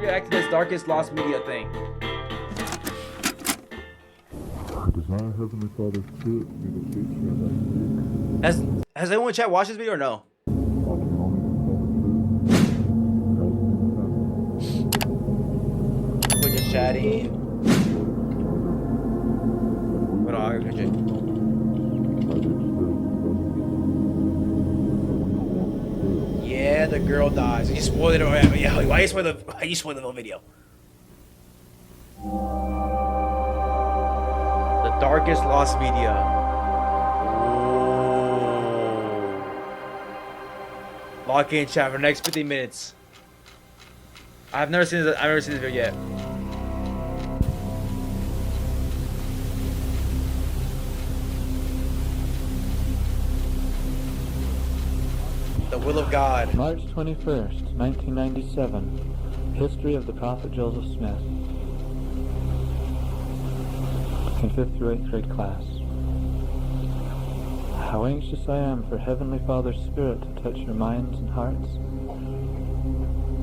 react to this Darkest Lost Media thing? Does not Heavenly Father Spirit communicate to you that way? Has anyone in chat watched this video or no? I can only inform We're just chatting. Hold on, I can Yeah, the girl dies. You spoiled it. Yeah, why you spoil the whole video? The Darkest Lost Media. Ooh. Lock in chat for the next 50 minutes. I've never seen this video yet. The will of God. March 21st, 1997. History of the Prophet Joseph Smith. In 5th through 8th grade class. How anxious I am for Heavenly Father's Spirit to touch your minds and hearts.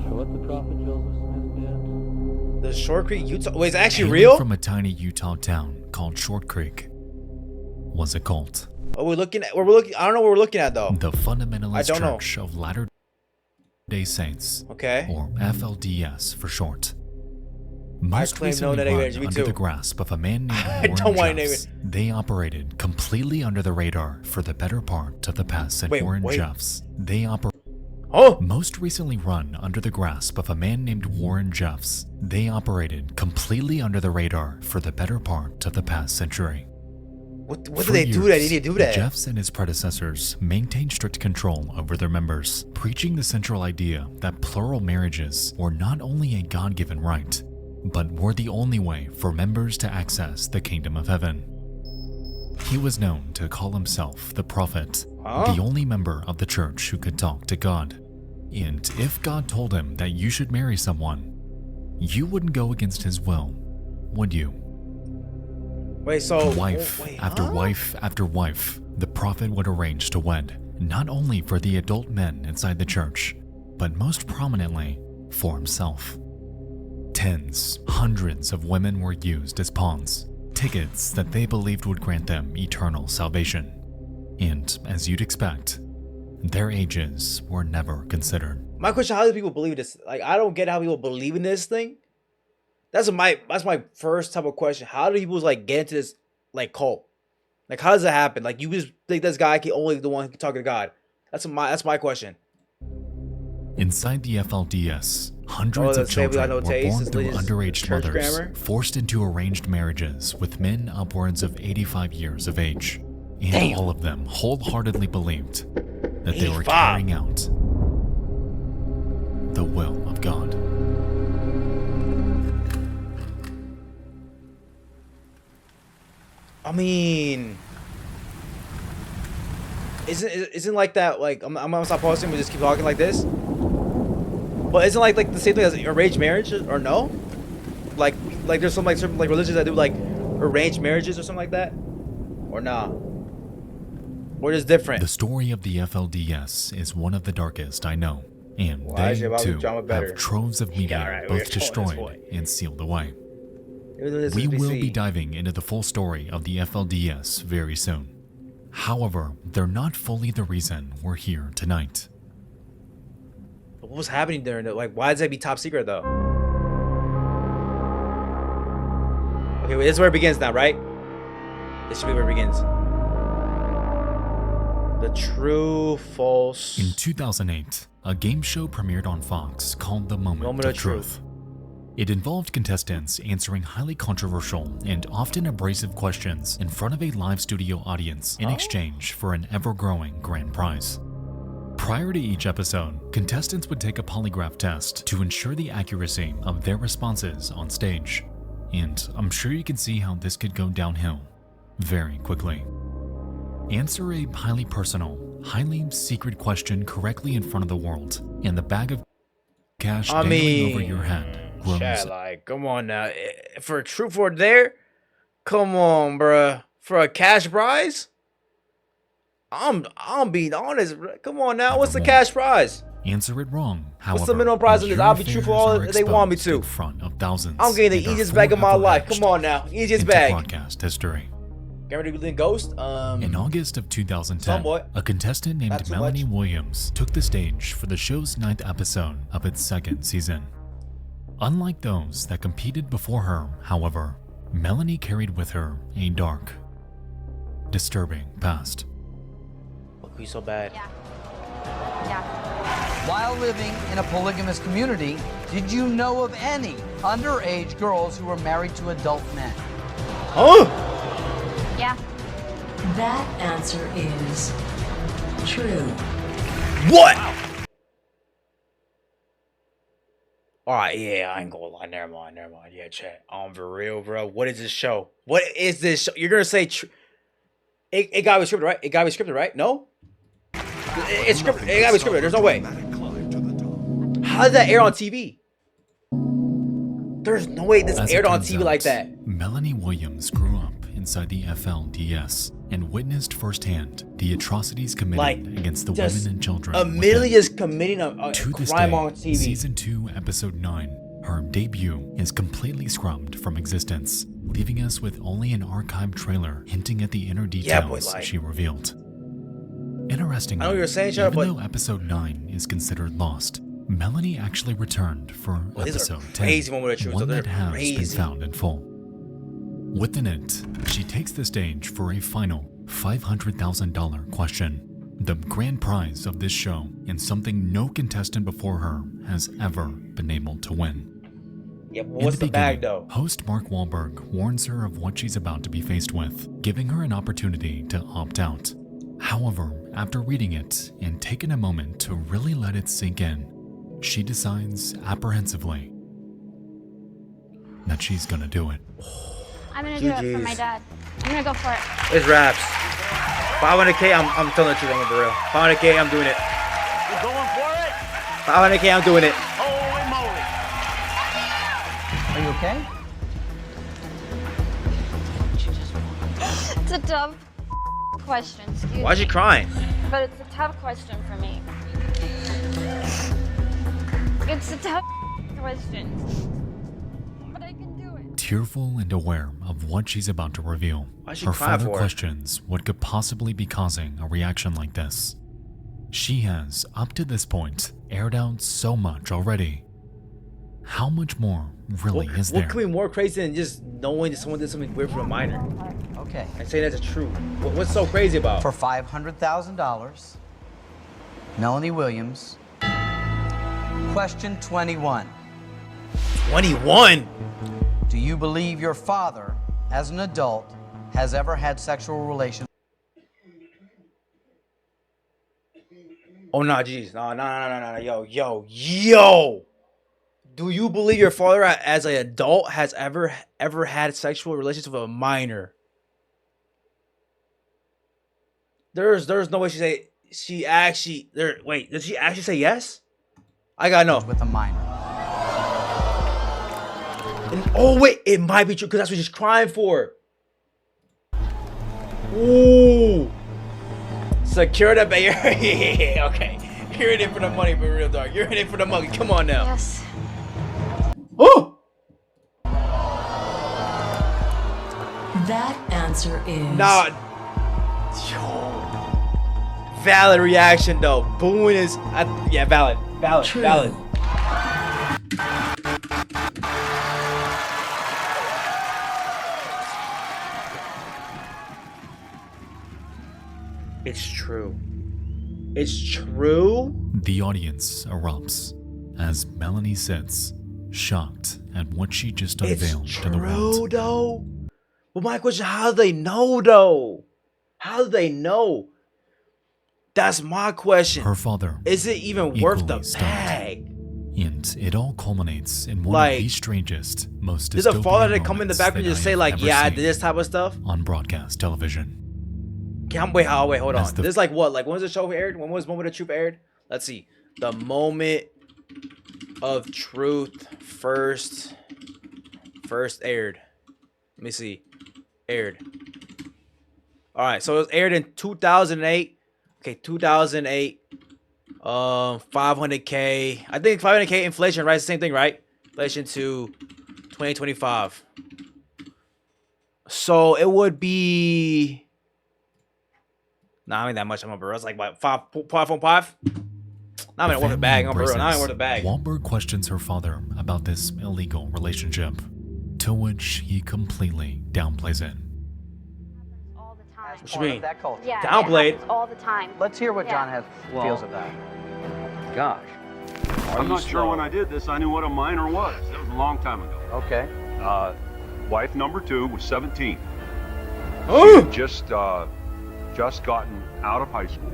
For what the Prophet Joseph Smith did. The Short Creek, Utah. Wait, is it actually Hailing real? From a tiny Utah town called Short Creek was a cult. Oh, we're looking. I don't know what we're looking at though. The Fundamentalist I don't know. Church of Latter-day Saints, Okay. or FLDS for short. Most claim no recently name run it, me under too. the grasp of a man named I Warren don't want to name Jeffs. They operated completely under the radar for the better part of the past. Said Wait, Warren wait. Jeffs. They operate. Oh, Most recently run under the grasp of a man named Warren Jeffs. They operated completely under the radar for the better part of the past century. what For do they do that? They years, need to do that. Jeffs and his predecessors maintained strict control over their members, preaching the central idea that plural marriages were not only a God-given right, but were the only way for members to access the kingdom of heaven. He was known to call himself the prophet, Huh? the only member of the church who could talk to God. And if God told him that you should marry someone, you wouldn't go against his will, would you? Wait, so Wife wait, after huh? wife after wife, the prophet would arrange to wed, not only for the adult men inside the church, but most prominently for himself. Tens, hundreds of women were used as pawns, tickets that they believed would grant them eternal salvation. And as you'd expect, their ages were never considered. My question: how do people believe this? Like, I don't get how people believe in this thing. That's my first type of question. How do people like get into this like cult? Like, how does it happen? Like, you just think this guy can only the one who can talk to God? That's my question. Inside the FLDS, hundreds Oh, of that's Family children No were Taste, born this through lady's underage church mothers, grammar. forced into arranged marriages with men upwards of 85 years of age. And Damn. all of them wholeheartedly believed that they were 85. carrying out the will of God. I mean, isn't like that? Like, I'm gonna stop posting. We just keep talking like this. But isn't like the same thing as arranged marriage or no? Like there's some like certain like religions that do like arranged marriages or something like that, or nah? Or just different? The story of the FLDS is one of the darkest I know, and Why is they your Bible too drama better? have troves of media alright, we're both going this destroyed way. and sealed away. This We is will BC. be diving into the full story of the FLDS very soon. However, they're not fully the reason we're here tonight. What was happening there? Like, why does that be top secret though? Okay, wait, this is where it begins now, right? This should be where it begins. The true, false. In 2008, a game show premiered on Fox called The Moment of Truth. It involved contestants answering highly controversial and often abrasive questions in front of a live studio audience in exchange for an ever-growing grand prize. Prior to each episode, contestants would take a polygraph test to ensure the accuracy of their responses on stage. And I'm sure you can see how this could go downhill very quickly. Answer a highly personal, highly secret question correctly in front of the world, and the bag of cash dangling over your head grows. Chat, like, come on now. For a truth or dare? Come on, bruh. For a cash prize? I'm being honest. Come on now. What's the Evermore. cash prize? answer it wrong. However, What's the minimum price on this? I'll be your truthful affairs all are they want me exposed to. in front of thousands. I'm getting the and are easiest bag of my forever life. etched Come on now, easiest into bag. broadcast history. Get ready to be Ghost. In August of 2010, somewhat. a contestant Not named too Melanie much. Williams took the stage for the show's 9th episode of its 2nd season. Unlike those that competed before her, however, Melanie carried with her a dark, disturbing past. Look, he's so bad. Yeah. While living in a polygamous community, did you know of any underage girls who were married to adult men? Huh? Yeah. That answer is true. What? Alright, yeah, I ain't gonna lie. Never mind. Yeah, chat. For real, bro. What is this show? What is this show? You're gonna say it gotta be scripted, right? It gotta be scripted, right? No? It's scripted. It gotta be scripted. There's no way. How did that air on TV? There's no way this As it aired on turns TV out, like that. Melanie Williams grew up inside the FLDS and witnessed firsthand the atrocities committed Like, against the just women and children. Immediately within. just committing a To this crime day, on TV. Season 2, Episode 9, her debut is completely scrubbed from existence, leaving us with only an archived trailer hinting at the inner Yeah, boy, details like- she revealed. Interestingly, I know what you're saying, Chad, even but- though Episode 9 is considered lost, Melanie actually returned for These are Episode 10, crazy moment of truth. one They're that has been crazy. found in full. Within it, she takes the stage for a final $500,000 question, the grand prize of this show, and something no contestant before her has ever been able to win. Yeah, but In what's the bag beginning, though? host Mark Wahlberg warns her of what she's about to be faced with, giving her an opportunity to opt out. However, after reading it and taking a moment to really let it sink in, she decides apprehensively that she's gonna do it. I'm gonna do it for GGs. my dad. I'm gonna go for it. It's raps. 500K, I'm telling the truth, I'm for real. 500K, I'm doing it. You going for it? 500K, I'm doing it. Holy moly. Are you okay? It's a tough question, excuse Why's me. she crying? But it's a tough question for me. It's a tough question. But I can do it. Tearful and aware of what she's about to reveal, Why's she her crying father for? questions what could possibly be causing a reaction like this. She has, up to this point, aired out so much already. How much more really is What there? could be more crazy than just knowing that someone did something weird for a minor Okay. and saying that's a true? What's so crazy about? For $500,000, Melanie Williams. Question 21. 21. Do you believe your father, as an adult, has ever had sexual relations? Oh no, jeez, no, yo. Do you believe your father, as an adult, has ever had sexual relations with a minor? There's no way she actually there. Wait, did she actually say yes? I gotta know. With a minor. And, oh wait, it might be true because that's what she's crying for. Ooh, secure the baby. Yeah, okay, you're in it for the money, but real dog. You're in it for the money. Come on now. Yes. Oh, That answer is nah. Yo. Valid reaction though. Booing is, yeah, valid. true. Valid. It's true. It's true. The audience erupts as Melanie sits, shocked at what she just It's unveiled to the world. true though. But my question: how do they know though? How do they know? That's my question. Her father, Is it even worth the equally stunned. bag? and it all culminates in one Like, of the strangest, most Does a father dystopian that come in the moments back and that just I say have like, ever "Yeah, I seen did this type of stuff"? on broadcast television. Wait, hold As on. the- This is like what? Like when was the show aired? When was Moment of Truth aired? Let's see. The Moment of Truth first aired. Let me see. Aired. All right, so it was aired in 2008. Okay, 2008. 500K. I think 500K inflation, right? It's the same thing, right? Inflation to 2025. So it would be. Nah, I mean that much. I'm bro. It's like what 5.5. Not even worth a bag. I'm bro. Not even worth a bag. Wahlberg questions her father about this illegal relationship, to which he completely downplays it. All the time. What you mean? That culture. Yeah, Downplayed. it happens all the time. Let's hear what John Yeah. feels of that. Gosh. I'm not sure when I did this, I knew what a minor was. That was a long time ago. Okay. Wife number 2 was 17. Oh! She had just gotten out of high school.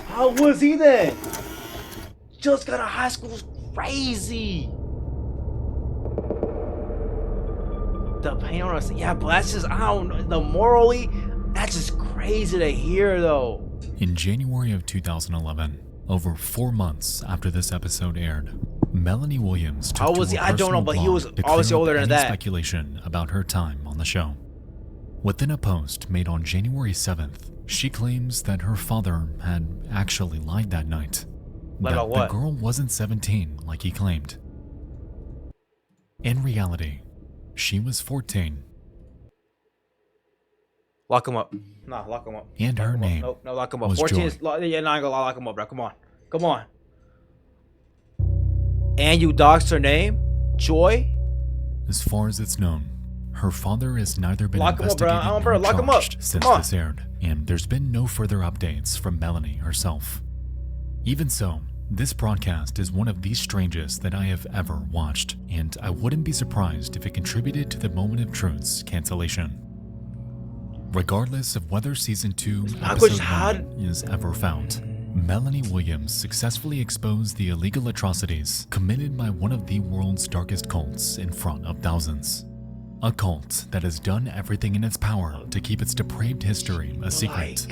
How was he then? Just got out of high school. Is crazy. The pain on us. Yeah, but that's just, I don't know. The morally, that's just crazy to hear, though. In January of 2011, over 4 months after this episode aired, Melanie Williams took How was to he? a I don't know, personal but he blog was to clear obviously up older than any that. speculation about her time on the show. Within a post made on January 7th, she claims that her father had actually lied that night. Lied That about what? the girl wasn't 17 like he claimed. In reality, she was 14. Lock him up. Nah, lock him up. And her name Nope, no, lock him up. was 14 Joy. is, yeah, no, I ain't gonna lock him up, bro. Come on. Come on. And you doxed her name? Joy? As far as it's known, her father has neither been Lock him up, bro. investigated Bro, nor lock him up. charged since Come on. this aired, and there's been no further updates from Melanie herself. Even so, this broadcast is one of the strangest that I have ever watched, and I wouldn't be surprised if it contributed to the Moment of Truth's cancellation. Regardless of whether Season 2, Episode 1 is ever found, Melanie Williams successfully exposed the illegal atrocities committed by one of the world's darkest cults in front of thousands. A cult that has done everything in its power to keep its depraved history a secret.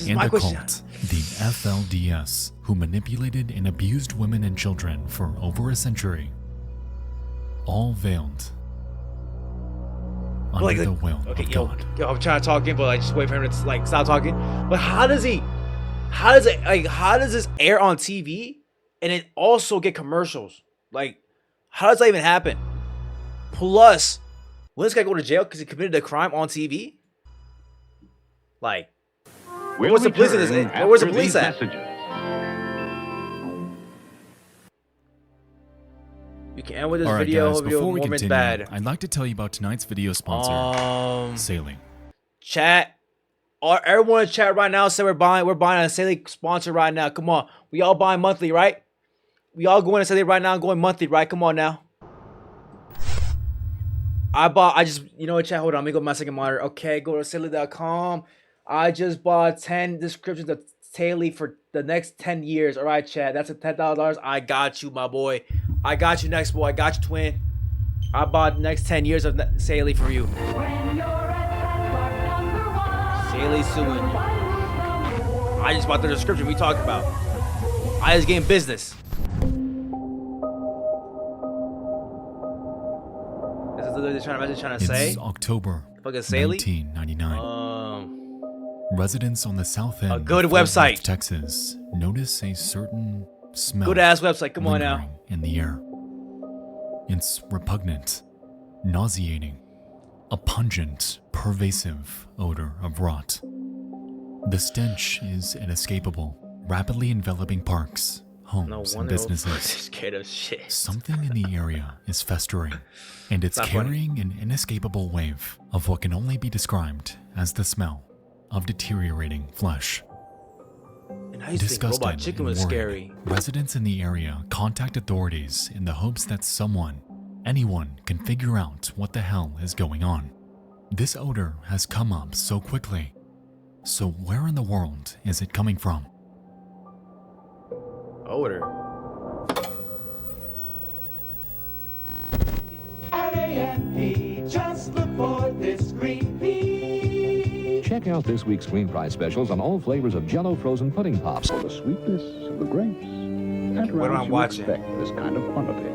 And a cult, the FLDS, who manipulated and abused women and children for over a century. All veiled under the will of God. Yo, I'm trying to talk in, but I just wait for him to like stop talking. But how does this air on TV and it also get commercials? Like, how does that even happen? Plus, will this guy go to jail because he committed a crime on TV? Like, where's the police at? Where's the police at? You can end with this All right, video. guys, before we Mormon's continue, bad. I'd like to tell you about tonight's video sponsor, Sailing. Chat. Everyone in chat right now say we're buying a Sailing sponsor right now. Come on. We all buying monthly, right? We all going to Sailing right now, going monthly, right? Come on now. You know what, chat? Hold on. Let me go to my second monitor. Okay, go to Sailing.com. I just bought 10 descriptions of Sailing for the next 10 years. All right, chat. That's a $10,000. I got you, my boy. I got you next, boy. I got you, twin. I bought the next 10 years of Sailing for you. Sailing suing you. I just bought the description we talked about. I just getting business. This is literally trying to say. It's October Fucking Sailing? 1999. Residents on the south end A good of Fort website. Worth, Texas, notice a certain smell. Good ass website. Come on now. lingering in the air. It's repugnant, nauseating, a pungent, pervasive odor of rot. The stench is inescapable, rapidly enveloping parks, homes, and businesses. Scared of shit. Something in the area is festering, and it's Not funny. carrying an inescapable wave of what can only be described as the smell of deteriorating flesh. And I used to think Robot Disgusted Chicken and was worried, scary. residents in the area contact authorities in the hopes that anyone can figure out what the hell is going on. This odor has come up so quickly. So where in the world is it coming from? Odor. Just look for this green pea. Check out this week's Green Price specials on all flavors of Jell-O frozen pudding pops. For the sweetness of the grapes. And What am I watching? expect this kind of quantity.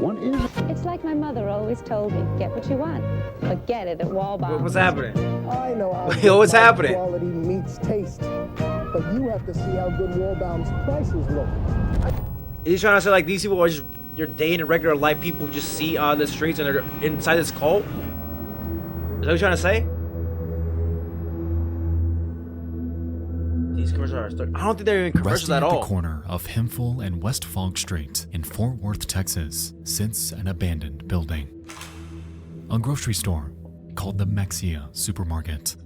One is... It's like my mother always told me, get what you want, but get it at Walmart. What's happening? I know how Yo, what's happening? quality meats taste. but you have to see how good Waldbaum's prices look. He's trying to say like these people are just your day in regular life people who just see on the streets and they're inside this cult? Is that what you're trying to say? These commercials are I don't think they're even commercials Resting at all. the corner of Hemphill and West Fogg Street in Fort Worth, Texas, sits an abandoned building. A grocery store called the Mexia Supermarket.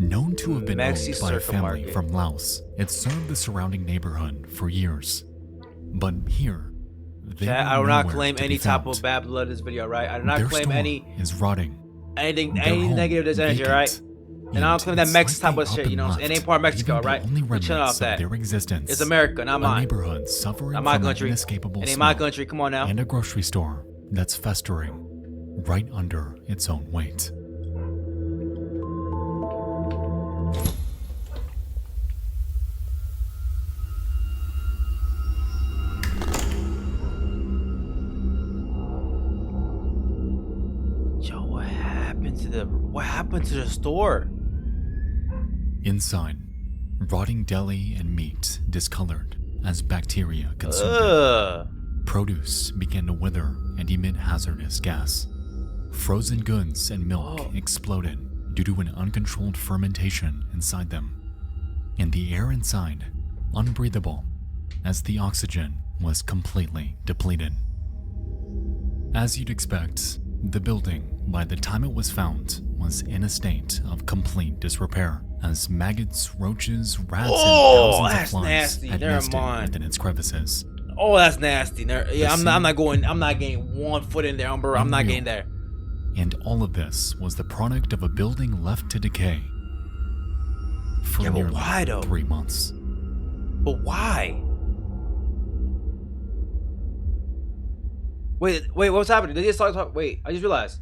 Known to have been owned by a family from Laos, it served the surrounding neighborhood for years. But here, I do not claim any type of bad blood in this video, right? I do not claim any is rotting. Anything negative this energy, right? And I don't claim that Mex type of shit, you know. It ain't part of Mexico, right? We're chilling off that. It's America, not mine. Neighborhood suffering not my from country. Inescapable It ain't my country. Come on now. And a grocery store that's festering right under its own weight. Yo, what happened to the store? Inside, rotting deli and meat discolored as bacteria consumed it. Produce began to wither and emit hazardous gas. Frozen goods and milk exploded due to an uncontrolled fermentation inside them. And the air inside, unbreathable, as the oxygen was completely depleted. As you'd expect, the building, by the time it was found, was in a state of complete disrepair, as maggots, roaches, rats, and thousands of flies nasty. had Never nested mind. within its crevices. Oh, that's nasty. Yeah, I'm not getting 1 foot in there, Umber. I'm not getting there. And all of this was the product of a building left to decay for Yeah, but nearly why though? 3 months. But why? Wait, what's happening? Did they just start wait, I just realized.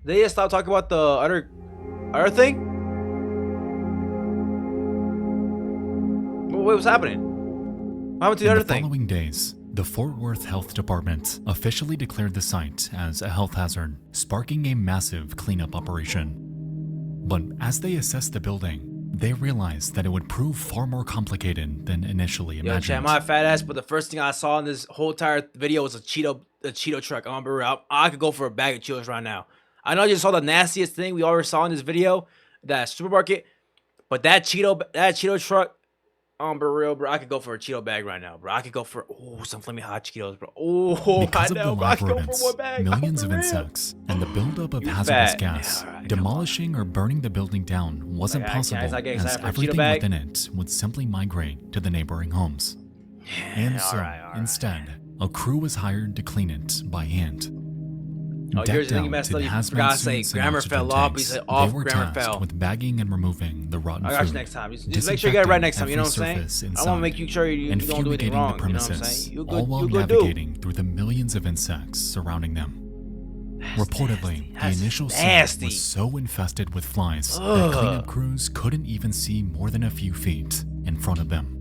Did they just stop talking about the other thing? Wait, what's happening? What happened to the other thing? In the following days, the Fort Worth Health Department officially declared the site as a health hazard, sparking a massive cleanup operation. But as they assessed the building, they realized that it would prove far more complicated than initially Yo, imagined. chat, my fat ass, but the first thing I saw in this whole entire video was a Cheeto truck. I could go for a bag of Cheetos right now. I know you saw the nastiest thing we already saw in this video, that supermarket, but that Cheeto truck, bro, I could go for a Cheeto bag right now, bro. I could go for some flaming hot Cheetos, bro. Because of the live rodents, millions of insects, and the buildup of hazardous gas, demolishing or burning the building down wasn't possible, as everything within it would simply migrate to the neighboring homes. And so, instead, a crew was hired to clean it by hand. Here's the thing you messed up. You forgot to say grammar fell off. He said off, grammar fell. With bagging and removing the rotten I got you food. next time. Just make sure you get it right next time. You know what I'm saying? I want to make you sure you don't do anything wrong. You know what I'm saying? You all while good navigating through the millions of insects surrounding them. Reportedly, the initial site was so infested with flies that cleanup crews couldn't even see more than a few feet in front of them.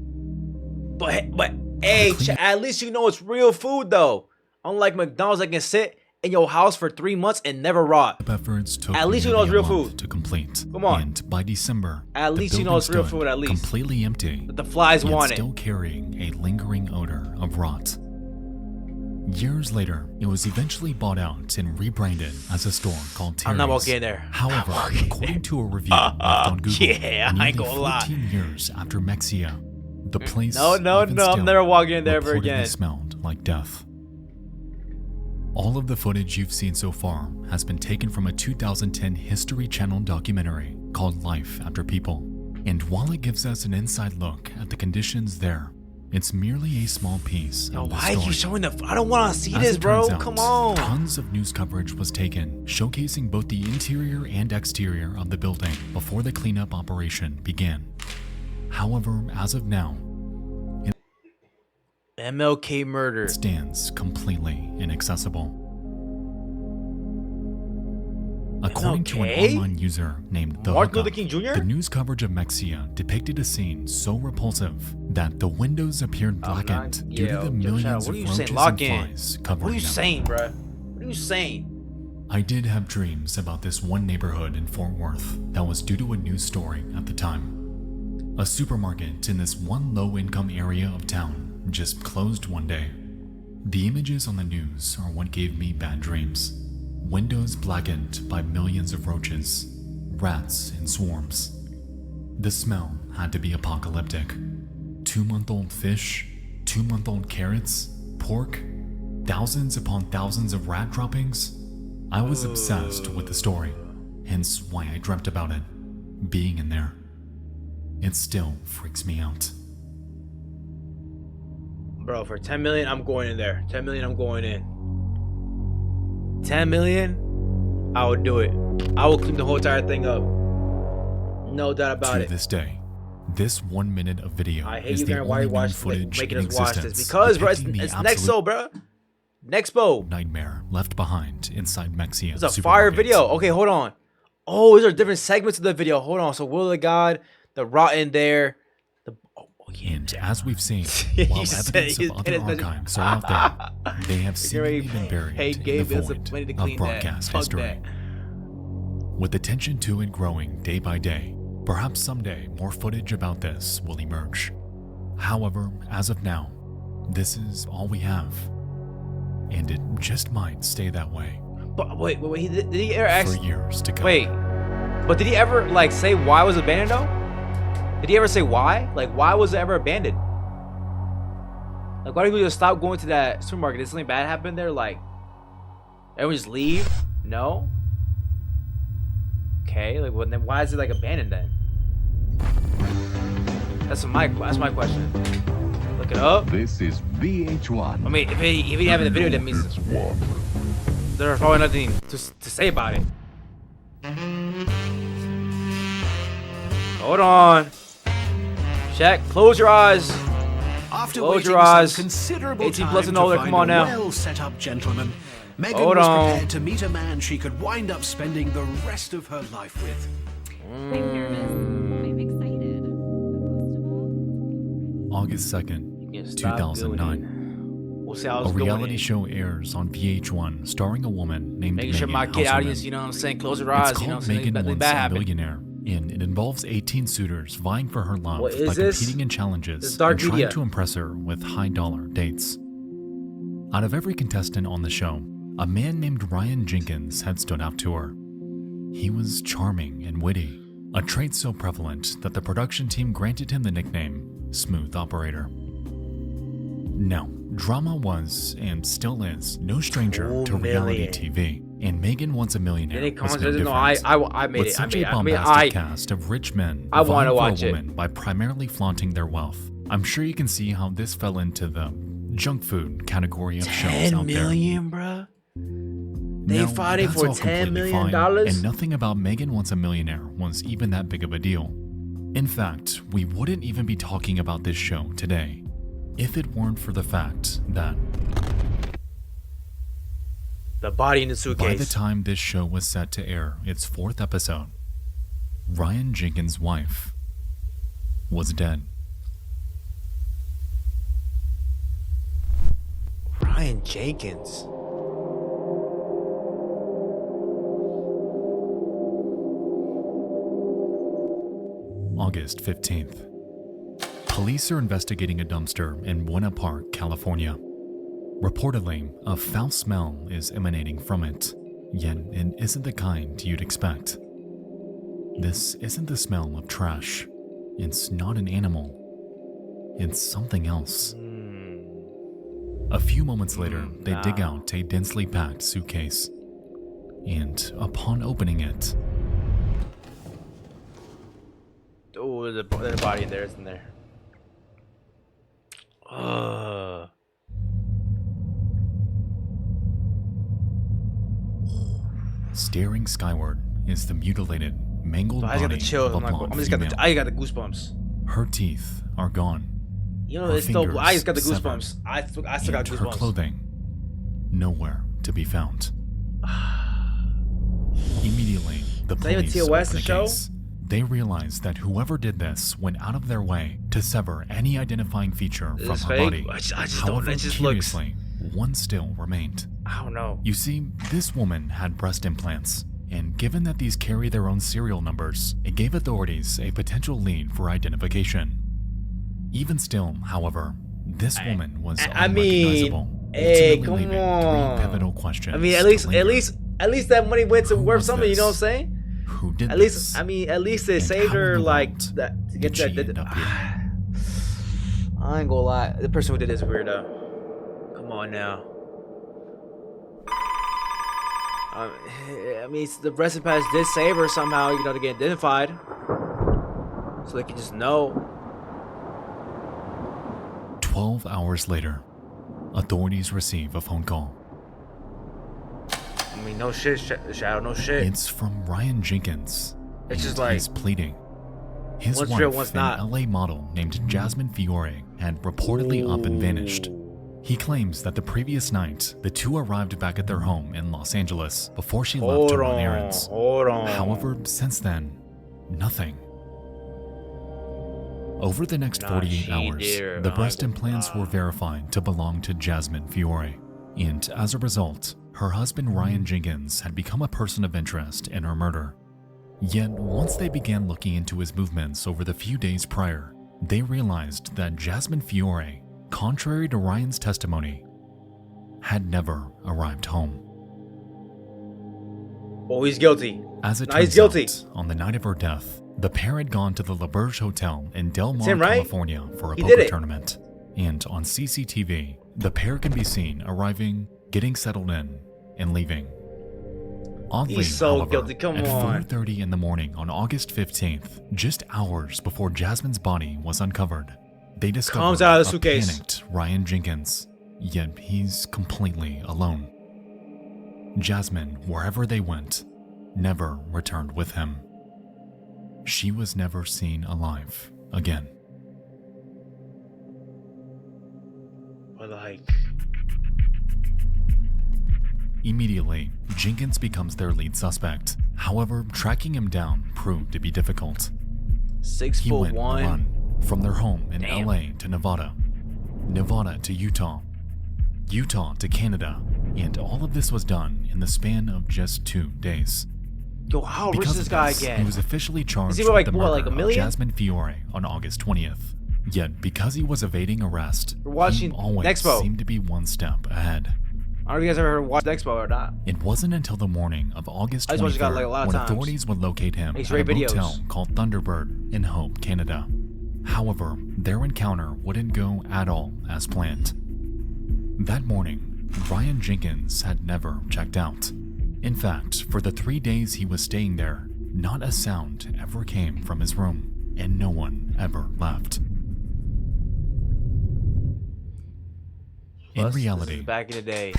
But hey, at least you know it's real food though. Unlike McDonald's, that can sit in your house for 3 months and never rot. Efforts took at least you know it's real food to complete. Come on. And by December, at least you know it's real food. At least completely empty. But the flies want it. Still carrying a lingering odor of rot. Years later, it was eventually bought out and rebranded as a store called Terry's. I'm not walking in there. However, according to a review left on Google, I ain't gonna lie. 14 years after Mexia, the place no, I'm never walking in there ever again. Smelled like death. All of the footage you've seen so far has been taken from a 2010 History Channel documentary called Life After People. And while it gives us an inside look at the conditions there, it's merely a small piece of the story. Why are you showing the... I don't want to see this, bro. Come on. Tons of news coverage was taken, showcasing both the interior and exterior of the building before the cleanup operation began. However, as of now, MLK murder stands completely inaccessible. According to an online user named The Martin Luther King Jr.? The news coverage of Mexia depicted a scene so repulsive that the windows appeared blackened due to the millions of roaches and flies covering them. What are you saying, bro? What are you saying? I did have dreams about this one neighborhood in Fort Worth that was due to a news story at the time. A supermarket in this one low-income area of town just closed one day. The images on the news are what gave me bad dreams. Windows blackened by millions of roaches, rats in swarms. The smell had to be apocalyptic. 2-month-old fish, 2-month-old carrots, pork, thousands upon thousands of rat droppings. I was obsessed with the story, hence why I dreamt about it, being in there. It still freaks me out. Bro, for 10 million, I'm going in there. 10 million, I'm going in. 10 million, I would do it. I will clean the whole entire thing up. No doubt about it. To this day, this 1 minute of video I hate is you, the Karen. Why only you known watch footage making in us watch this? existence Because, bro, it's depicting the Nexo, bro. Nexpo. Nightmare left behind inside Mexia. It's a fire video. Okay, hold on. Oh, these are different segments of the video. Hold on. So, Will of God, the rotten there. And as we've seen, while evidence of other archives are out there, they have seemingly been buried in the void of broadcast history. With attention to it growing day by day, perhaps someday more footage about this will emerge. However, as of now, this is all we have. And it just might stay that way. But wait, did he ever ask? For years to come. Wait, but did he ever like say why it was abandoned though? Did he ever say why? Like, why was it ever abandoned? Like, why did people just stop going to that supermarket? Did something bad happen there? Like, everyone just leave? No? Okay, like, well, then why is it, like, abandoned then? That's my question. Look it up. This is VH1. I mean, if he having the video, that means there's probably nothing to say about it. Hold on. Check. Close your eyes. After Close waiting your eyes. some considerable 18 time plus and older. to Come find on a now. well-set-up gentleman, Megan Hold was on. prepared to meet a man she could wind up spending the rest of her life with. I'm nervous. I'm excited. August 2nd, 2009. We'll see how A it's going. reality show airs on VH1 starring a woman named Making Megan sure my kid Hauselman. audience, you know what I'm saying, close your eyes, It's you know called what I'm saying, Megan nothing Wants bad a happen. Millionaire, and it involves 18 suitors vying for her love What is by this? competing in This challenges is dark and trying media. to impress her with high-dollar dates. Out of every contestant on the show, a man named Ryan Jenkins had stood out to her. He was charming and witty, a trait so prevalent that the production team granted him the nickname Smooth Operator. Now, drama was, and still is, no stranger to reality TV, and Megan Wants a Millionaire Any was comments? no No, different. I made With it. such I a mean, bombastic cast of rich men I wanna vying watch for a it. woman by primarily flaunting their wealth, I'm sure you can see how this fell into the junk food category of shows 10 out there. million, bruh? They No, fighting that's for all $10 completely million? fine, and nothing about Megan Wants a Millionaire was even that big of a deal. In fact, we wouldn't even be talking about this show today if it weren't for the fact that The body in the suitcase. by the time this show was set to air its 4th episode, Ryan Jenkins' wife was dead. Ryan Jenkins. August 15th. Police are investigating a dumpster in Buena Park, California. Reportedly, a foul smell is emanating from it, yet it isn't the kind you'd expect. This isn't the smell of trash. It's not an animal. It's something else. A few moments later, they dig out a densely packed suitcase. And upon opening it, Oh, there's a body in there, isn't there? staring skyward is the mutilated, mangled I just got the body chills. of a I'm blonde just got female. I got the goosebumps. Her teeth are gone. You know, Her it's still. fingers I just got the severed, goosebumps. I still got and her goosebumps. clothing nowhere to be found. Immediately, the Is that even police TOS, open the a show? case. They realized that whoever did this went out of their way to sever any identifying feature Is from this her fake? body. I just However, don't. It just looks. curiously, one still remained. I don't know. You see, this woman had breast implants, and given that these carry their own serial numbers, it gave authorities a potential lead for identification. Even still, however, this woman was unrecognizable. Hey, ultimately come leaving on. 3 pivotal questions. I mean, at least that money went to worth something. You know what I'm saying? Who did at this? least, I mean, at least they saved her like that to get that. I ain't gonna lie, the person who did this is weird though. Come on now. I mean, the resting pass did save her somehow, you know, to get identified, so they can just know. 12 hours later, authorities receive a phone call. I mean, no shit, Shadow, no shit. It's from Ryan Jenkins. It's just like he's pleading. His one's wife, real, one's not. an LA model named Jasmine Fiore, had reportedly up and vanished. He claims that the previous night, the two arrived back at their home in Los Angeles before she left to run errands. However, since then, nothing. Over the next 48 hours, the breast implants were verified to belong to Jasmine Fiore, and as a result, her husband Ryan Jenkins had become a person of interest in her murder. Yet, once they began looking into his movements over the few days prior, they realized that Jasmine Fiore, contrary to Ryan's testimony, had never arrived home. Oh, he's guilty. As it no, he's turns guilty. out, on the night of her death, the pair had gone to the LaBerge Hotel in Del Mar, him, right? California for a He poker did it. tournament. And on CCTV, the pair can be seen arriving, getting settled in, and leaving. Oddly, He's so however, guilty. Come at on. 4:30 in the morning on August 15th, just hours before Jasmine's body was uncovered, they discovered Comes out of the a suitcase. panicked Ryan Jenkins, yet he's completely alone. Jasmine, wherever they went, never returned with him. She was never seen alive again. But like, Immediately, Jenkins becomes their lead suspect. However, tracking him down proved to be difficult. 6'1". He went on a run from their home in Damn. LA to Nevada, Nevada to Utah, Utah to Canada, and all of this was done in the span of just 2 days. Yo, how rich Because is this of guy this, get? He was officially charged Is he with like, the what, murder like a of million? Jasmine Fiore on August 20th. Yet, because he was evading arrest, We're watching he always Expo. seemed to be one step ahead. I don't know if you guys ever watched Expo or not. It wasn't until the morning of August I just watched it 23rd like a lot of when times. authorities would locate him Makes at a great videos. motel called Thunderbird in Hope, Canada. However, their encounter wouldn't go at all as planned. That morning, Ryan Jenkins had never checked out. In fact, for the 3 days he was staying there, not a sound ever came from his room, and no one ever left. In Plus, this reality, is back in the day,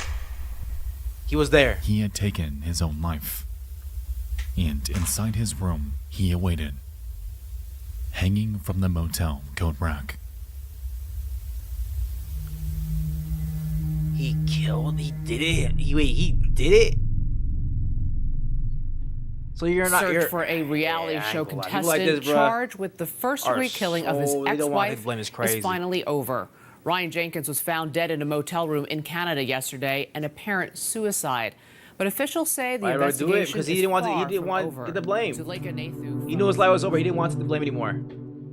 he was there. he had taken his own life. And inside his room, he awaited, hanging from the motel coat rack. He did it. He did it? So you're not Search for a reality show People contestant like this, bruh, charged with the first-degree are killing of his so- they don't want to ex-wife blame is crazy. is finally over. Ryan Jenkins was found dead in a motel room in Canada yesterday, an apparent suicide. But officials say the Why ever do it? investigation Because he is didn't want to. He far didn't from want over. to get the blame. Zuleika Nathu He knew his life was over. He didn't want to take the blame anymore.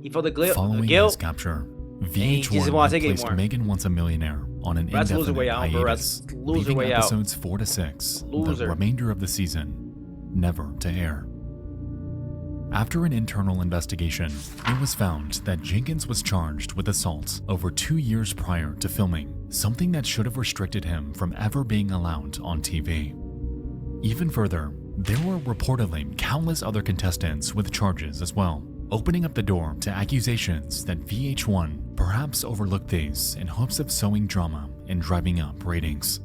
He felt the Following his guilt. capture, he just didn't VH1 want to had take it placed anymore. Megan Wants a Millionaire on an That's loser indefinite way out, bro. hiatus, That's loser leaving way out. episodes 4 to 6, the Loser. remainder of the season, never to air. After an internal investigation, it was found that Jenkins was charged with assault over 2 years prior to filming, something that should have restricted him from ever being allowed on TV. Even further, there were reportedly countless other contestants with charges as well, opening up the door to accusations that VH1 perhaps overlooked these in hopes of sowing drama and driving up ratings.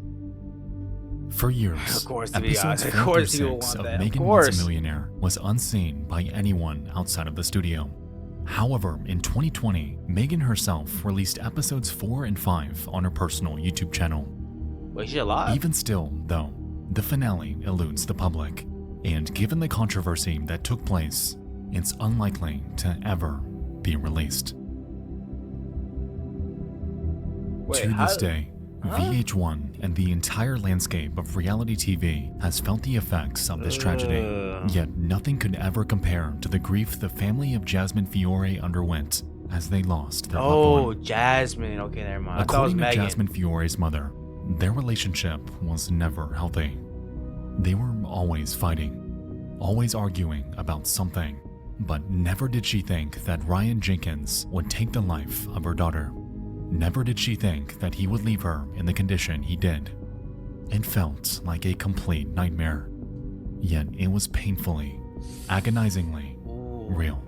For years, Of course, to be episodes honest. Of 4 through course people 6 want of that. Of Megan Wants course. a Millionaire was unseen by anyone outside of the studio. However, in 2020, Megan herself released episodes 4 and 5 on her personal YouTube channel. Wait, she alive? Even still, though, the finale eludes the public, and given the controversy that took place, it's unlikely to ever be released. Wait, To how- this day, VH1 and the entire landscape of reality TV has felt the effects of this tragedy, yet nothing could ever compare to the grief the family of Jasmine Fiore underwent as they lost their loved one. Jasmine. Okay, never mind. According to Jasmine Fiore's mother, their relationship was never healthy. They were always fighting, always arguing about something, but never did she think that Ryan Jenkins would take the life of her daughter. Never did she think that he would leave her in the condition he did. It felt like a complete nightmare, yet it was painfully, agonizingly real.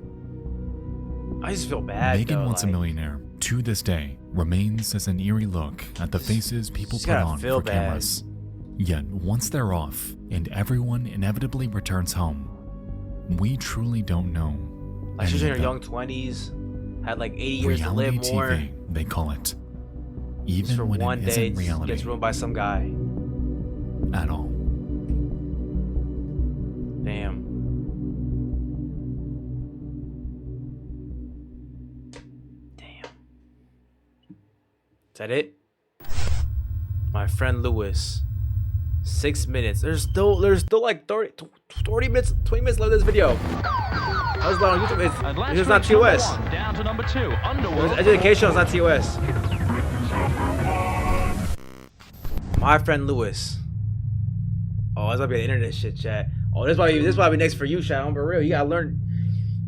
I just feel bad. Megan Once a Millionaire, to this day, remains as an eerie look at the faces people put on for cameras. Yet once they're off and everyone inevitably returns home, we truly don't know. Like she's in her young 20s, had like 80 years to live more. Reality TV, they call it. Even for when one it day, isn't reality gets ruined by some guy. at all. Damn. Is that it? My friend Lewis. 6 minutes. There's still like 30 minutes, 20 minutes left of this video. I was on YouTube. It's not TOS. Down to number 2. Underworld. It's educational, it's not TOS. My friend Lewis. Oh, it's about to be an internet shit, chat. Oh, this probably next for you, chat. I'm for real. You gotta learn.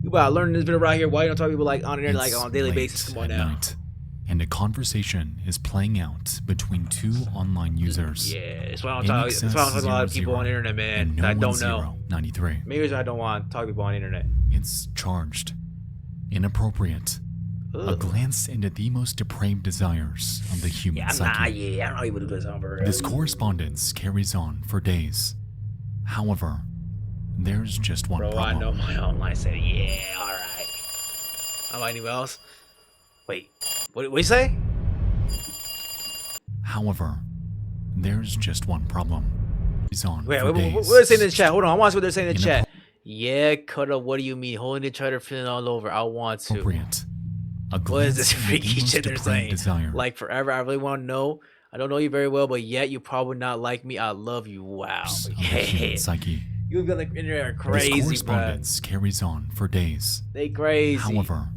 You gotta learn this video right here. Why you don't talk to people like on the internet, like on a daily basis? Come on now. Night, and a conversation is playing out between two online users. Yeah, that's why I don't talk. That's why I don't talk to a lot of people on the internet, man. That I don't know. 93. Maybe I don't want to talk to people on the internet. It's charged, inappropriate. A glance into the most depraved desires of the human psyche. I don't know you would do this on for This correspondence carries on for days. However, there's just one problem. I know my online say, yeah, all right. How about anyone else? Wait, what you say? However, there's just one problem. Wait, what are they saying in the chat? Hold on, I want to see what they're saying in the chat. Yeah, Cuddle, what do you mean? Holding each other, feeling all over. I want to. What is this freaky shit they're saying? Like forever, I really want to know. I don't know you very well, but yet you probably not like me. I love you. Wow. Yeah. Psyche. You've been like in there crazy, this correspondence carries on for days. They crazy. However,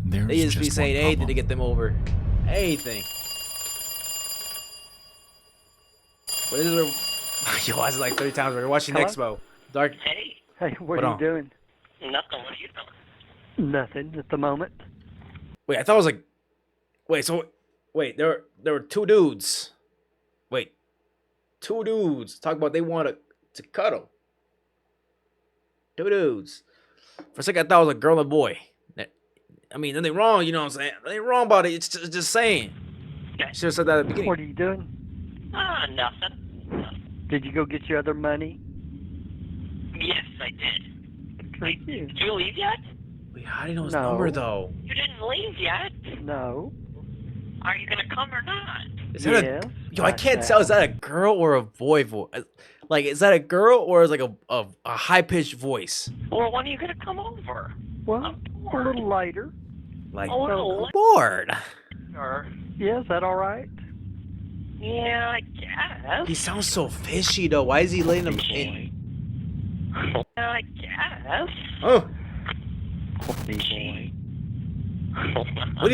there's they just be saying anything to get them over. Anything. What is it? Yo, I was like 30 times. We're watching Expo. Dark. Hey, what are you doing? Nothing. What are you doing? Nothing at the moment. Wait, I thought it was like. Wait, there were two dudes. Wait, two dudes talk about they want to cuddle. Two dudes. For a second, I thought it was a girl and a boy. I mean, nothing wrong, you know what I'm saying? Nothing wrong about it. It's just saying. Okay. Should have said that at the beginning. What are you doing? Nothing. Did you go get your other money? Yes, I did. Wait, did you leave yet? Wait, how do you know his number though? You didn't leave yet. No. Are you gonna come or not? Is that yo, I can't tell. Is that a girl or a boy voice? Like, is that a girl or is like a high pitched voice? Well, when are you gonna come over? Well, a little later. Like, I'm bored. Yeah, is that all right? Yeah, I guess. He sounds so fishy though. Why is he letting him in? Yeah, I guess. Oh. What do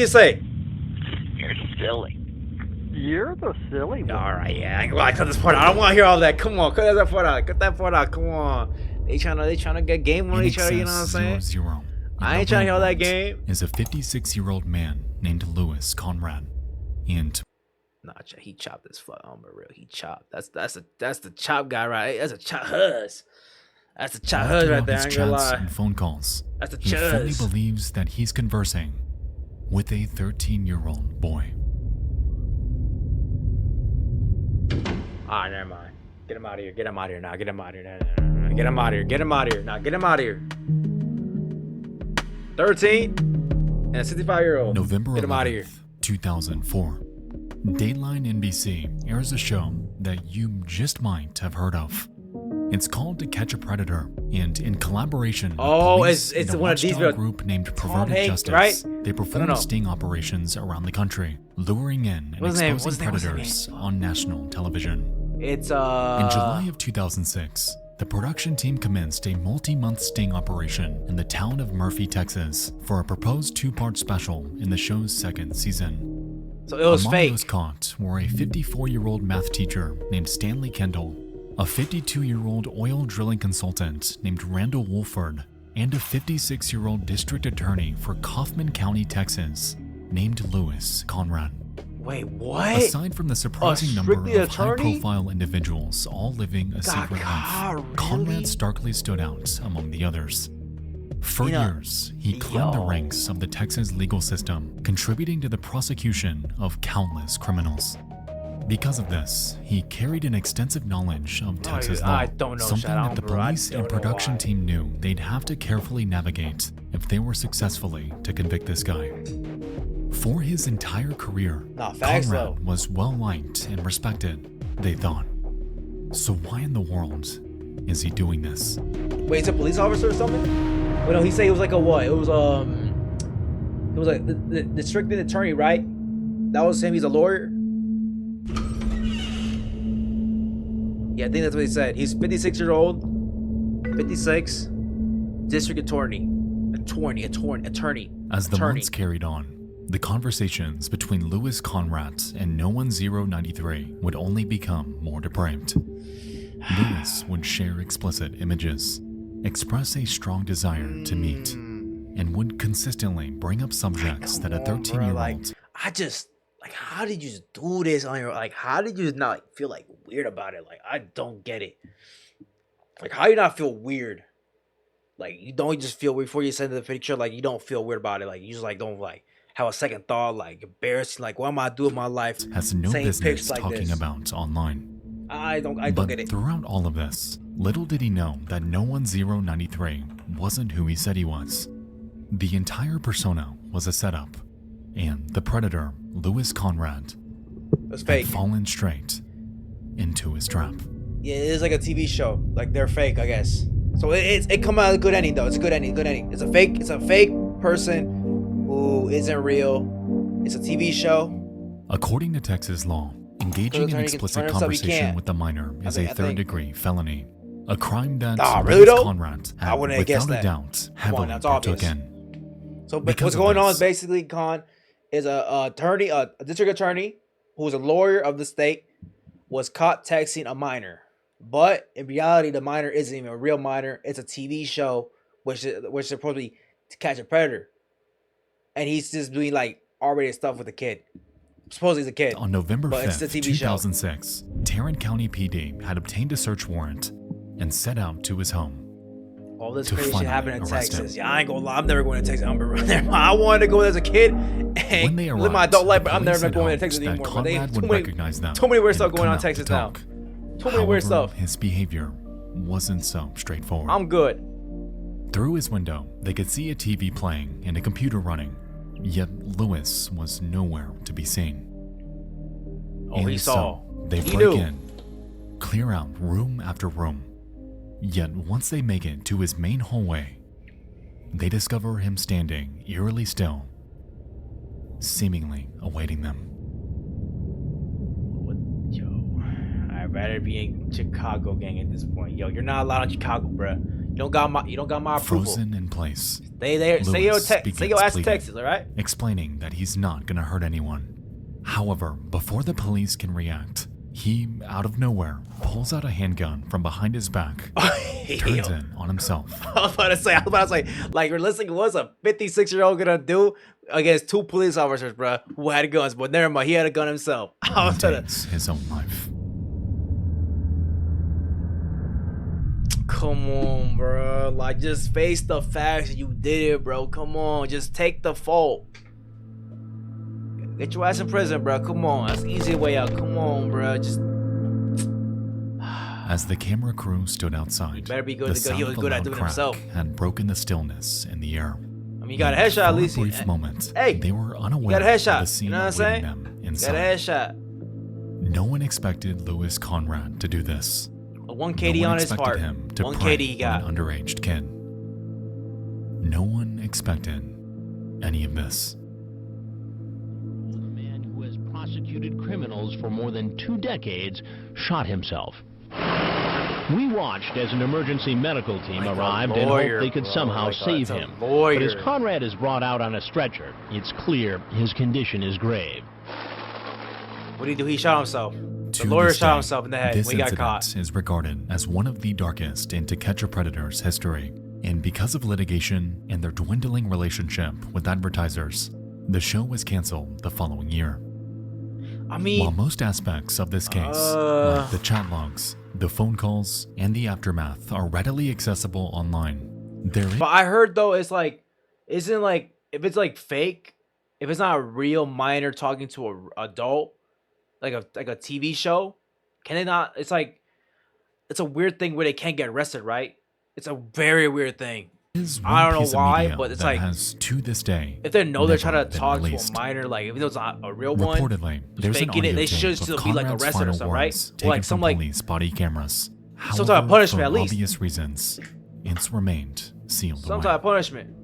you say? You're silly. You're the silly one. All right, yeah. I ain't gonna cut this part out. I don't want to hear all that. Come on, cut that part out. Cut that part out. Come on. They trying to get game on each other. You know what I'm saying? I ain't trying to hear all that game. Is a 56-year-old man named Louis Conrad, and nah, he chopped this fuck on for real. He chopped. That's the chop guy, right? That's a chop huzz. That's a chop huzz right there. I ain't gonna lie. And phone calls. That's a he fully chuzz. believes that he's conversing with a 13-year-old boy. Ah, never mind. Get him out of here. Get him out of here now. Get him out of here. Nah. Get him out of here. Get him out of here. Now, get him out of here. 13 and a 65-year-old. November Get him out of 11th, here. 2004. Dateline NBC airs a show that you just might have heard of. It's called To Catch a Predator, and in collaboration with Oh, police it's and a one of these watchdog group named Perverted Hanks, Justice, right? they perform sting operations around the country, luring in and What's his name? exposing What's his name? predators on national television. It's In July of 2006, the production team commenced a multi-month sting operation in the town of Murphy, Texas, for a proposed 2-part special in the show's second season. So it was Among fake. those caught were a 54-year-old math teacher named Stanley Kendall, a 52-year-old oil drilling consultant named Randall Wolford, and a 56-year-old district attorney for Kaufman County, Texas, named Louis Conrad. Wait, what? Aside from the surprising number strictly of attorney? high-profile individuals all living a secret life, really? Conrad starkly stood out among the others. For years, he climbed the ranks of the Texas legal system, contributing to the prosecution of countless criminals. Because of this, he carried an extensive knowledge of Texas law, I don't know, something Shad, that the police and production team knew they'd have to carefully navigate if they were successfully to convict this guy. For his entire career, Conrad was well-liked and respected, they thought. So why in the world is he doing this? Wait, he's a police officer or something? Wait, no, he said he was like a what? It was like the district attorney, right? That was him. He's a lawyer. Yeah, I think that's what he said. He's 56-year-old, 56, district attorney. As the months carried on, the conversations between Louis Conrad and No 1093 would only become more depraved. Louis would share explicit images, express a strong desire to meet, and would consistently bring up subjects that a 13-year-old... How did you just do this on your, how did you not feel weird about it? I don't get it. How you not feel weird? You don't just feel weird before you send the picture, you don't feel weird about it. You just don't have a second thought, embarrassing, what am I doing with my life? Has no business talking about online. I don't get it. Throughout all of this, little did he know that No 1093 wasn't who he said he was. The entire persona was a setup, and the predator, Louis Conrad, had fallen straight into his trap. Yeah, it is like a TV show. They're fake, I guess. So it come out a good ending though. It's a good ending. It's a fake person who isn't real. It's a TV show. According to Texas law, engaging in explicit conversation with a minor is a third-degree felony. A crime that Louis Conrad had, without a doubt, heavily partook in. So what's going on is basically, Con, is a district attorney who's a lawyer of the state was caught texting a minor, but in reality the minor isn't even a real minor. It's a TV show which is supposed to be To Catch a Predator, and he's just doing R-rated stuff with a kid. Supposedly he's a kid. On November 5th, 2006, Tarrant County PD had obtained a search warrant and set out to his home. All this crazy shit happened in Texas. Yeah, I ain't gonna lie. I'm never going to Texas. I wanted to go as a kid and live my adult life, but I'm never going to Texas anymore. Conrad would recognize them. Too many weird stuff going on in Texas now. Too many weird stuff. His behavior wasn't so straightforward. I'm good. Through his window, they could see a TV playing and a computer running, yet Louis was nowhere to be seen. Oh, he saw. So they break in, clear out room after room. Yet once they make it to his main hallway, they discover him standing eerily still, seemingly awaiting them. Yo, I'd rather be in Chicago gang at this point. Yo, you're not allowed in Chicago, bruh. You don't got my approval. Frozen in place. Stay there. Stay your ass in Texas, all right? Explaining that he's not gonna hurt anyone. However, before the police can react, he, out of nowhere, pulls out a handgun from behind his back, turns in on himself. I was about to say, realistically, what's a 56-year-old gonna do against two police officers, bruh, who had guns? But never mind, he had a gun himself. Takes his own life. Come on, bro. Just face the facts. You did it, bro. Come on, just take the fault. Get your ass in prison, bro. Come on, that's the easy way out. Come on, bro. Just. As the camera crew stood outside, better be good to go. He was good at doing it himself. Had broken the stillness in the air. I mean, you got a headshot at least. For a brief moment, hey, they were unaware you got a headshot. of the scene you know what I'm saying? Them inside. Got a headshot. No one expected Louis Conrad to do this. 1 No KD one on his expected part. him to 1 prey KD he on got. an underage kid. No one expected any of this. The man who has prosecuted criminals for more than 2 decades shot himself. We watched as an emergency medical team arrived and hoped they could somehow save him. But as Conrad is brought out on a stretcher, it's clear his condition is grave. What did he do? He shot himself. The To lawyer this shot day, himself in the head this when he got incident caught. is regarded as one of the darkest in To Catch a Predator's history. And because of litigation and their dwindling relationship with advertisers, the show was canceled the following year. I mean, while most aspects of this case, like the chat logs, the phone calls, and the aftermath are readily accessible online, there is... But I heard though, it's like, isn't like, if it's like fake, if it's not a real minor talking to an adult, like a TV show, can they not? It's like, it's a weird thing where they can't get arrested, right? It's a very weird thing. I don't know why, but it's like, has, to this day, if they know they're trying to been talk released. to a minor, like even though it's not a real one, Reportedly, there's an faking it, audio they tape should of still be like Conrad's arrested or final something, right? words Or taken like some from like police body cameras. some type of punishment for at least. obvious reasons, it's remained sealed Some away. type of punishment.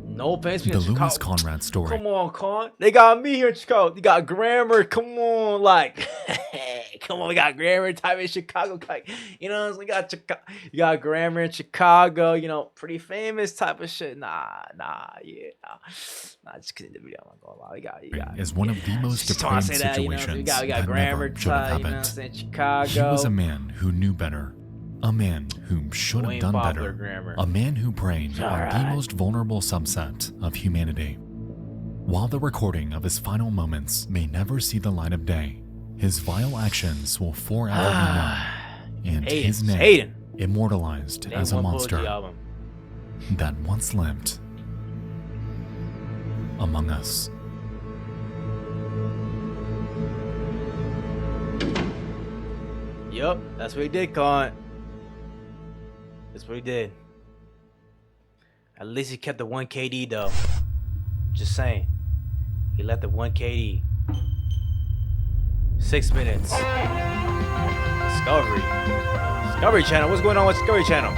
No offense, The in Lewis Chicago. Conrad story. Come on, Con. They got me here in Chicago. You got grammar. Come on, like, come on. We got grammar type in Chicago. Like, you know, we got you got grammar in Chicago. You know, pretty famous type of shit. Nah, just kidding. The video. I'm not gonna lie. You got. Is one of the most Just trying to depraved say that, you know, situations we got that grammar never should have type, you know what I'm happened. saying, Chicago. He was a man who knew better. A man who should have Wayne done Bobler better. grammar. A man who preyed on the Alright. most vulnerable subset of humanity. While the recording of his final moments may never see the light of day, his vile actions will forever be known, and Hayden, his name Hayden. immortalized Name as a one monster poetry album. that once lived among us. Yup, that's what he did, Con. That's what he did. At least he kept the 1 KD though. Just saying. He let the 1 KD. 6 minutes. Discovery. Discovery Channel. What's going on with Discovery Channel?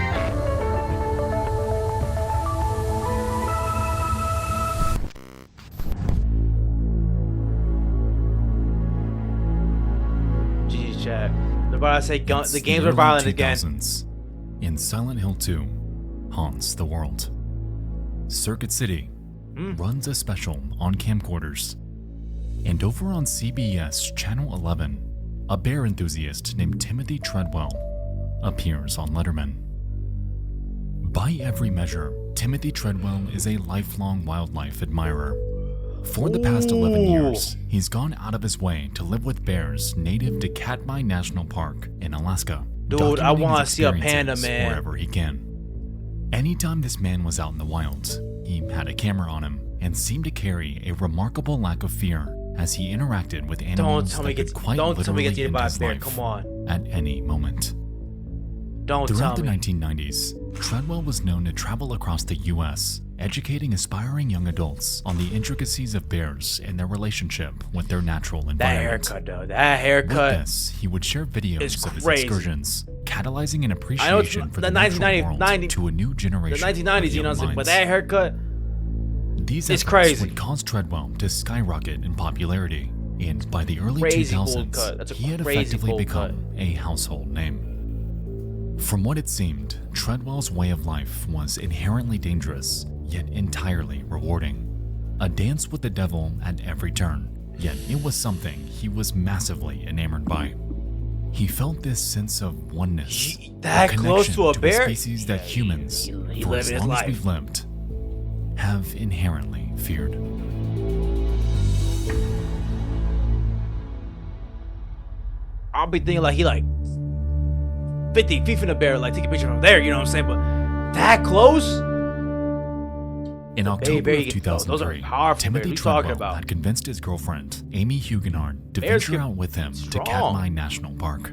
GG chat. They're about to say It's the games the are violent early again. 2000s, and Silent Hill 2 haunts the world. Circuit City runs a special on camcorders. And over on CBS Channel 11, a bear enthusiast named Timothy Treadwell appears on Letterman. By every measure, Timothy Treadwell is a lifelong wildlife admirer. For the past 11 years, he's gone out of his way to live with bears native to Katmai National Park in Alaska. Dude, I documenting want his to see a panda, experiences man. wherever he can. Anytime this man was out in the wild, he had a camera on him and seemed to carry a remarkable lack of fear as he interacted with animals Don't tell me that could quite don't tell me literally get eaten end by a his bear. life Come on. at any moment. Don't Throughout tell the me. 1990s, Treadwell was known to travel across the U.S., educating aspiring young adults on the intricacies of bears and their relationship with their natural That environment. haircut, though. That haircut. With this, he would share videos is of his crazy. excursions, catalyzing an I know it's appreciation for the the natural 1990 world 90 to a new The generation. 1990s, of you know what I'm young saying? But minds. that haircut, These it's efforts crazy. would cause Treadwell to skyrocket in popularity, and by the early Crazy 2000s, bold cut. That's a he had crazy effectively bold become a household name. From what it seemed, Treadwell's way of life was inherently dangerous, yet entirely rewarding. A dance with the devil at every turn, yet it was something he was massively enamored by. He felt this sense of oneness, that a close connection to a bear? species that humans, he for living as his long as life. we've lived, have inherently feared. I'll be thinking like he like 50 feet from the bear, like take a picture from there, you know what I'm saying? But that close? In October bear, of you get- those are 2003, powerful Timothy bears. What you talking Treadwell about? had convinced his girlfriend, Amy Huguenard, to Bears venture get out with him to strong. Katmai National Park.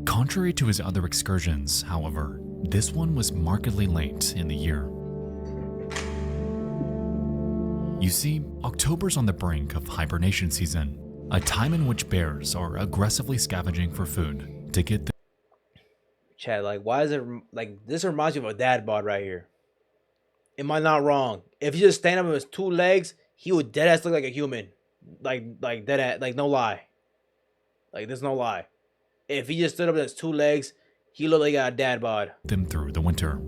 Contrary to his other excursions, however, this one was markedly late in the year. You see, October's on the brink of hibernation season, a time in which bears are aggressively scavenging for food to get Chad, like, why is it like this reminds me of a dad bod right here? Am I not wrong? If you just stand up on his 2 legs, he would dead ass look like a human. Like dead ass, like no lie. Like there's no lie. If he just stood up on his 2 legs, he looked like a dad bod. Them through the winter.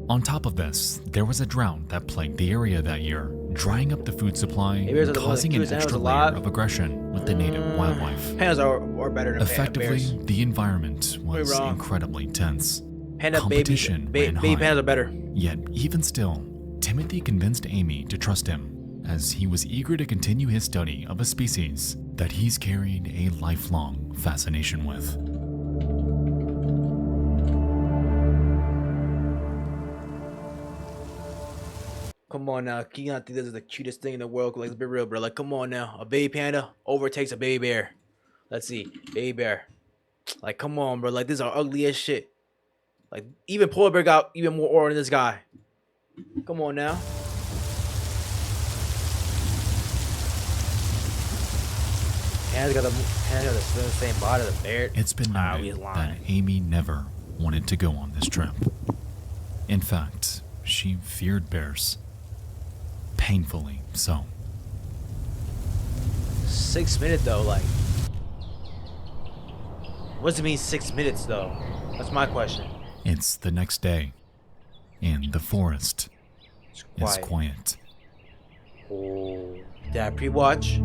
On top of this, there was a drought that plagued the area that year, drying up the food supply and causing an extra layer of aggression with the native wildlife. Pandas are better than Effectively, bears. the environment was incredibly tense. Panda Competition ran baby high. pandas are better. Yet, even still, Timothy convinced Amy to trust him, as he was eager to continue his study of a species that he's carried a lifelong fascination with. Come on now, you not think this is the cutest thing in the world? Like, let's be real, bro. Like, come on now, a baby panda overtakes a baby bear. Let's see, baby bear. Like, come on, bro. Like, this is ugly as shit. Like, even polar bear got even more aura than this guy. Come on now. Panda's got the same body as the bear. It's been noted that Amy never wanted to go on this trip. In fact, she feared bears. Painfully so. 6 minutes though, like. What does it mean 6 minutes though? That's my question. It's the next day, and the forest is quiet. Oh, did I pre-watch?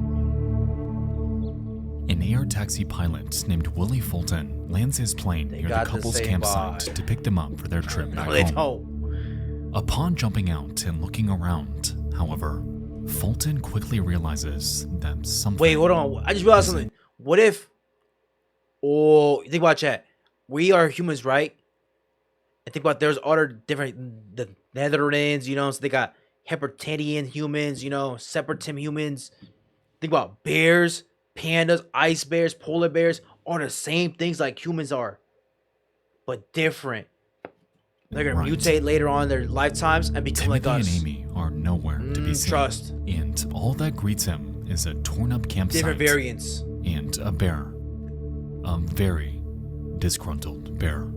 An air taxi pilot named Willie Fulton lands his plane near the couple's campsite to pick them up for their trip back home. Upon jumping out and looking around, however, Fulton quickly realizes that something... Wait, hold on. I just realized something. What if... Oh, think about chat. We are humans, right? And think about there's other different... The Netherlands, you know, so they got Hypertanian humans, you know, Separatim humans. Think about bears, pandas, ice bears, polar bears are the same things like humans are, but different. They're gonna mutate later on in their lifetimes and become like us. Timothy and Amy are nowhere to be seen. Trust. And all that greets him is a torn-up campsite. Different variants. And a bear. A very disgruntled bear.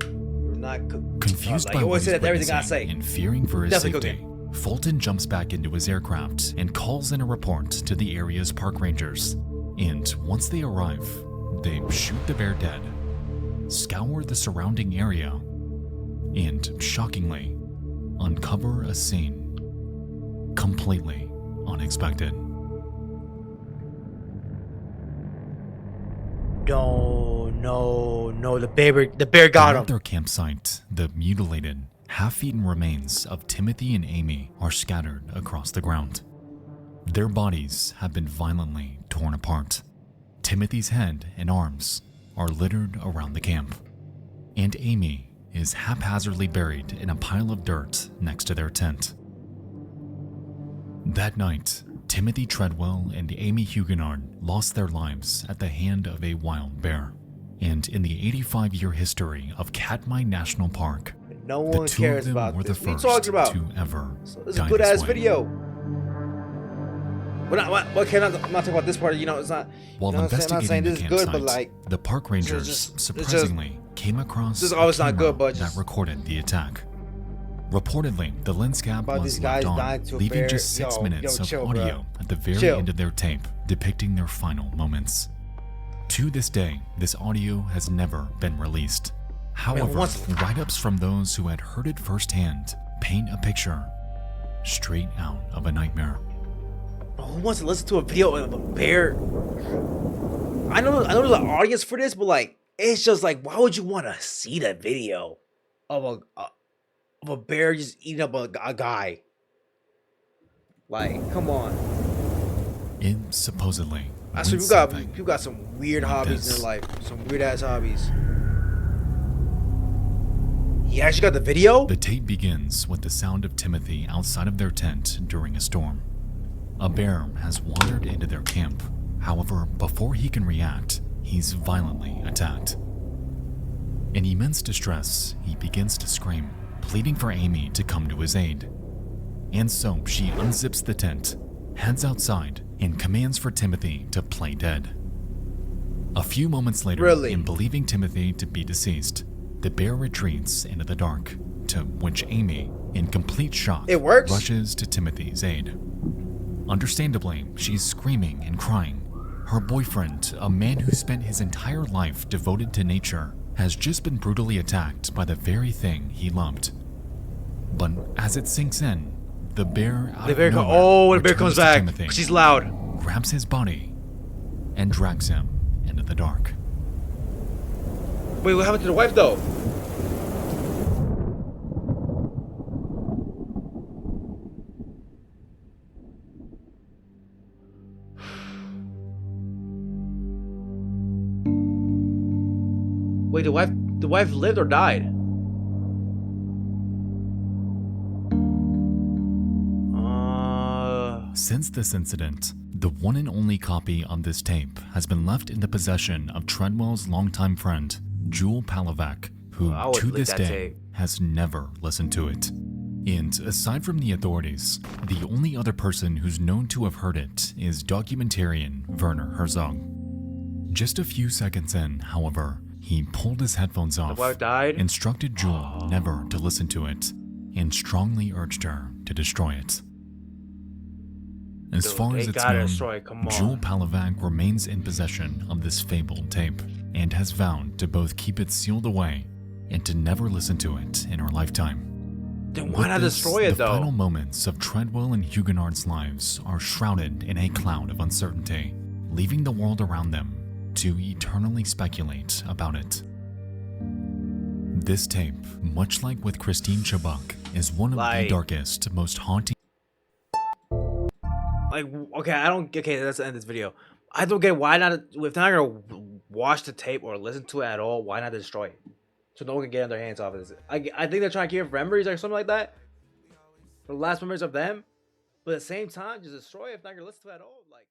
You're not confused by what he's witnessing and fearing for his safety. Fulton jumps back into his aircraft and calls in a report to the area's park rangers. And once they arrive, they shoot the bear dead, scour the surrounding area, and shockingly, uncover a scene completely unexpected. No, the bear got him. At their campsite, the mutilated, half-eaten remains of Timothy and Amy are scattered across the ground. Their bodies have been violently torn apart. Timothy's head and arms are littered around the camp, and Amy is haphazardly buried in a pile of dirt next to their tent. That night, Timothy Treadwell and Amy Huguenard lost their lives at the hand of a wild bear. And in the 85-year history of Katmai National Park, no one cares about were the this. What are you first talking about? to ever So this is a die good this ass way. video. I'm not talking about this part. You know, it's not. While you know what I'm saying? I'm not saying investigating the this is good, campsite, but like the park rangers surprisingly came across this is a always not camera good, but just that recorded the attack. Reportedly, the lens cap about was these guys left on, dying to a leaving bear. just 6 minutes of chill, audio bro. at the very Chill. end of their tape, depicting their final moments. To this day, this audio has never been released. However, write-ups from those who had heard it firsthand paint a picture straight out of a nightmare. Who wants to listen to a video of a bear? I know there's an audience for this, but like, it's just like, why would you want to see that video of a bear just eating up a guy? Like, come on. It supposedly. Actually, people got some weird hobbies in their life, some weird ass hobbies. He actually got the video? The tape begins with the sound of Timothy outside of their tent during a storm. A bear has wandered into their camp. However, before he can react, he's violently attacked. In immense distress, he begins to scream, pleading for Amy to come to his aid. And so she unzips the tent, heads outside, and commands for Timothy to play dead. A few moments later, in believing Timothy to be deceased, the bear retreats into the dark, to which Amy, in complete shock, It works? rushes to Timothy's aid. Understandably, she's screaming and crying. Her boyfriend, a man who spent his entire life devoted to nature, has just been brutally attacked by the very thing he loved. But as it sinks in, the bear The bear the bear comes back. Timothy, She's loud. grabs his body, and drags him into the dark. Wait, what happened to the wife though? Wait, the wife lived or died? Since this incident, the one and only copy of this tape has been left in the possession of Treadwell's longtime friend, Jewel Palovak, who to this day has never listened to it. And aside from the authorities, the only other person who's known to have heard it is documentarian Werner Herzog. Just a few seconds in, however, he pulled his headphones off, instructed Jewel never to listen to it, and strongly urged her to destroy it. As far as it's known, Jewel Palovak remains in possession of this fabled tape and has vowed to both keep it sealed away and to never listen to it in her lifetime. Then why not destroy it, the though? The final moments of Treadwell and Huguenard's lives are shrouded in a cloud of uncertainty, leaving the world around them to eternally speculate about it. This tape, much like with Christine Chubbuck, is one of the darkest, most haunting. Like, okay, that's the end of this video. I don't get why not, if they're not gonna watch the tape or listen to it at all, why not destroy it? So no one can get their hands off of this. I think they're trying to keep it for memories or something like that. For the last memories of them. But at the same time, just destroy it if they're not gonna listen to it at all. Like.